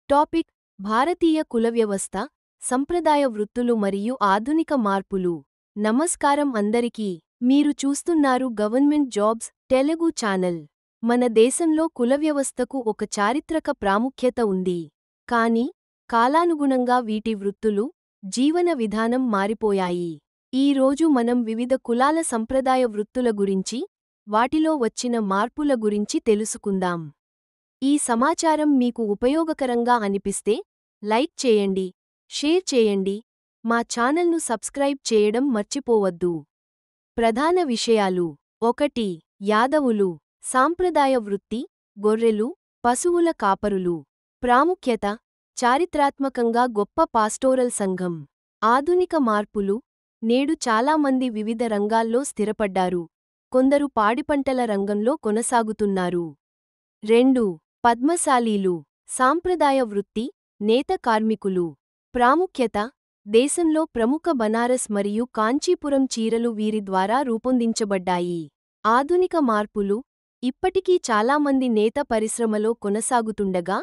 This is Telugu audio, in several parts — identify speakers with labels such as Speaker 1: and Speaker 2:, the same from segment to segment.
Speaker 1: టాపిక్: భారతీయ కుల వ్యవస్థ, సంప్రదాయ వృత్తులు మరియు ఆధునిక మార్పులు. నమస్కారం అందరికీ. మీరు చూస్తున్నారు గవర్నమెంట్ జాబ్స్ తెలుగు ఛానల్. మన దేశంలో కుల వ్యవస్థకు ఒక చారిత్రక ప్రాముఖ్యత ఉంది. కానీ, కాలానుగుణంగా వీటి వృత్తులు, జీవన విధానం మారిపోయాయి. ఈ రోజు మనం వివిధ కులాల సంప్రదాయ వృత్తుల గురించి, వాటిలో వచ్చిన మార్పుల గురించి తెలుసుకుందాం. ఈ సమాచారం మీకు ఉపయోగకరంగా అనిపిస్తే లైక్ చేయండి, షేర్ చేయండి, మా ఛానల్ను సబ్స్క్రైబ్ చేయడం మర్చిపోవద్దు. ప్రధాన విషయాలు: 1. యాదవులు. సాంప్రదాయ వృత్తి: గొర్రెలు, పశువుల కాపరులు. ప్రాముఖ్యత: చారిత్రాత్మకంగా గొప్ప పాస్టోరల్ సంఘం. ఆధునిక మార్పులు: నేడు చాలామంది వివిధ రంగాల్లో స్థిరపడ్డారు, కొందరు పాడిపంటల రంగంలో కొనసాగుతున్నారు. 2. పద్మశాలీలు. సాంప్రదాయ వృత్తి: నేత కార్మికులు. ప్రాముఖ్యత: దేశంలో ప్రముఖ బనారస్ మరియు కాంచీపురం చీరలు వీరి ద్వారా రూపొందించబడ్డాయి. ఆధునిక మార్పులు: ఇప్పటికీ చాలామంది నేత పరిశ్రమలో కొనసాగుతుండగా,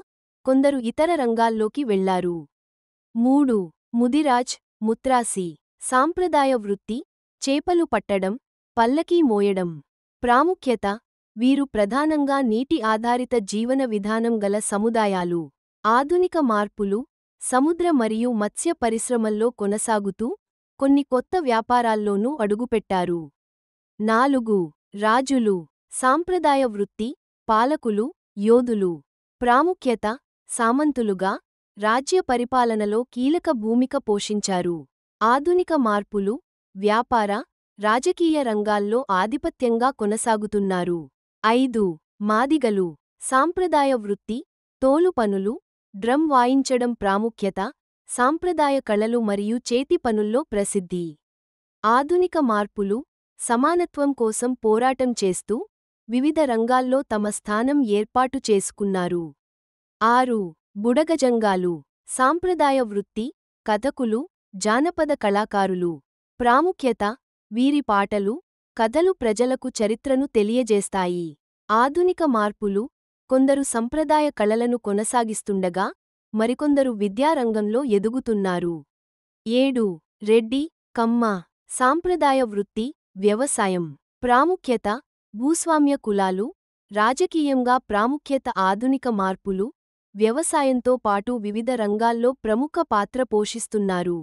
Speaker 1: కొందరు ఇతర రంగాల్లోకి వెళ్లారు. 3. ముదిరాజ్, ముత్రాసి. సాంప్రదాయ వృత్తి: చేపలు పట్టడం, పల్లకీ మోయడం. ప్రాముఖ్యత: వీరు ప్రధానంగా నీటి ఆధారిత జీవన విధానం గల సముదాయాలు. ఆధునిక మార్పులు: సముద్ర మరియు మత్స్య పరిశ్రమల్లో కొనసాగుతూ, కొన్ని కొత్త వ్యాపారాల్లోనూ అడుగుపెట్టారు. 4. రాజులు. సాంప్రదాయ వృత్తి: పాలకులు, యోధులు. ప్రాముఖ్యత: సామంతులుగా, రాజ్య పరిపాలనలో కీలక భూమిక పోషించారు. ఆధునిక మార్పులు: వ్యాపార, రాజకీయ రంగాల్లో ఆధిపత్యంగా కొనసాగుతున్నారు. 5. మాదిగలు. సాంప్రదాయ వృత్తి: తోలు పనులు, డ్రమ్ వాయించడం. ప్రాముఖ్యత: సాంప్రదాయ కళలు మరియు చేతి పనుల్లో ప్రసిద్ధి. ఆధునిక మార్పులు: సమానత్వం కోసం పోరాటం చేస్తూ, వివిధ రంగాల్లో తమ స్థానం ఏర్పాటు చేసుకున్నారు. 6. బుడగజంగాలు. సాంప్రదాయ వృత్తి: కథకులు, జానపద కళాకారులు. ప్రాముఖ్యత: వీరి పాటలు, కథలు ప్రజలకు చరిత్రను తెలియజేస్తాయి. ఆధునిక మార్పులు: కొందరు సంప్రదాయ కళలను కొనసాగిస్తుండగా, మరికొందరు విద్యారంగంలో ఎదుగుతున్నారు. 7. రెడ్డి, కమ్మ. సాంప్రదాయ వృత్తి: వ్యవసాయం. ప్రాముఖ్యత: భూస్వామ్య కులాలు, రాజకీయంగా ప్రాముఖ్యత. ఆధునిక మార్పులు: వ్యవసాయంతో పాటు వివిధ రంగాల్లో ప్రముఖ పాత్ర పోషిస్తున్నారు.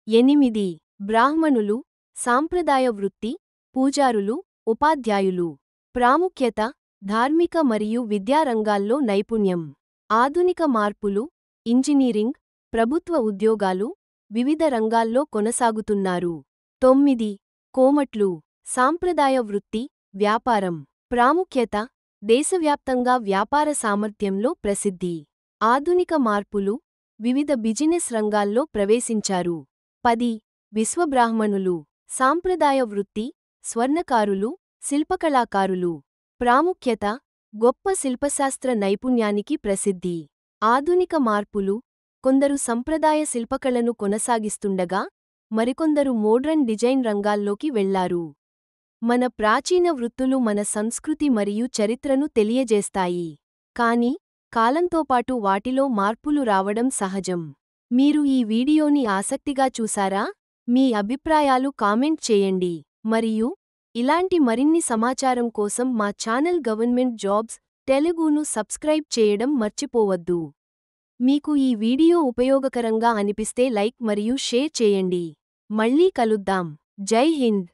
Speaker 1: 8. బ్రాహ్మణులు. సాంప్రదాయ వృత్తి: పూజారులు, ఉపాధ్యాయులు. ప్రాముఖ్యత: ధార్మిక మరియు విద్యారంగాల్లో నైపుణ్యం. ఆధునిక మార్పులు: ఇంజనీరింగ్, ప్రభుత్వ ఉద్యోగాలు, వివిధ రంగాల్లో కొనసాగుతున్నారు. 9. కోమట్లు. సాంప్రదాయ వృత్తి: వ్యాపారం. ప్రాముఖ్యత: దేశవ్యాప్తంగా వ్యాపార సామర్థ్యంలో ప్రసిద్ధి. ఆధునిక మార్పులు: వివిధ బిజినెస్ రంగాల్లో ప్రవేశించారు. 10. విశ్వబ్రాహ్మణులు. సాంప్రదాయ వృత్తి: స్వర్ణకారులు, శిల్పకళాకారులు. ప్రాముఖ్యత: గొప్ప శిల్పశాస్త్ర నైపుణ్యానికి ప్రసిద్ధి. ఆధునిక మార్పులు: కొందరు సంప్రదాయ శిల్పకళను కొనసాగిస్తుండగా, మరికొందరు మోడ్రన్ డిజైన్ రంగాల్లోకి వెళ్లారు. మన ప్రాచీన వృత్తులు మన సంస్కృతి మరియు చరిత్రను తెలియజేస్తాయి. కానీ, కాలంతోపాటు వాటిలో మార్పులు రావడం సహజం. మీరు ఈ వీడియోని ఆసక్తిగా చూసారా? మీ అభిప్రాయాలు కామెంట్ చేయండి. మరియు, ఇలాంటి మరిన్ని సమాచారం కోసం మా ఛానల్ గవర్నమెంట్ జాబ్స్ తెలుగును సబ్స్క్రైబ్ చేయడం మర్చిపోవద్దు. మీకు ఈ వీడియో ఉపయోగకరంగా అనిపిస్తే లైక్ మరియు షేర్ చేయండి. మళ్ళీ కలుద్దాం. జై హింద్.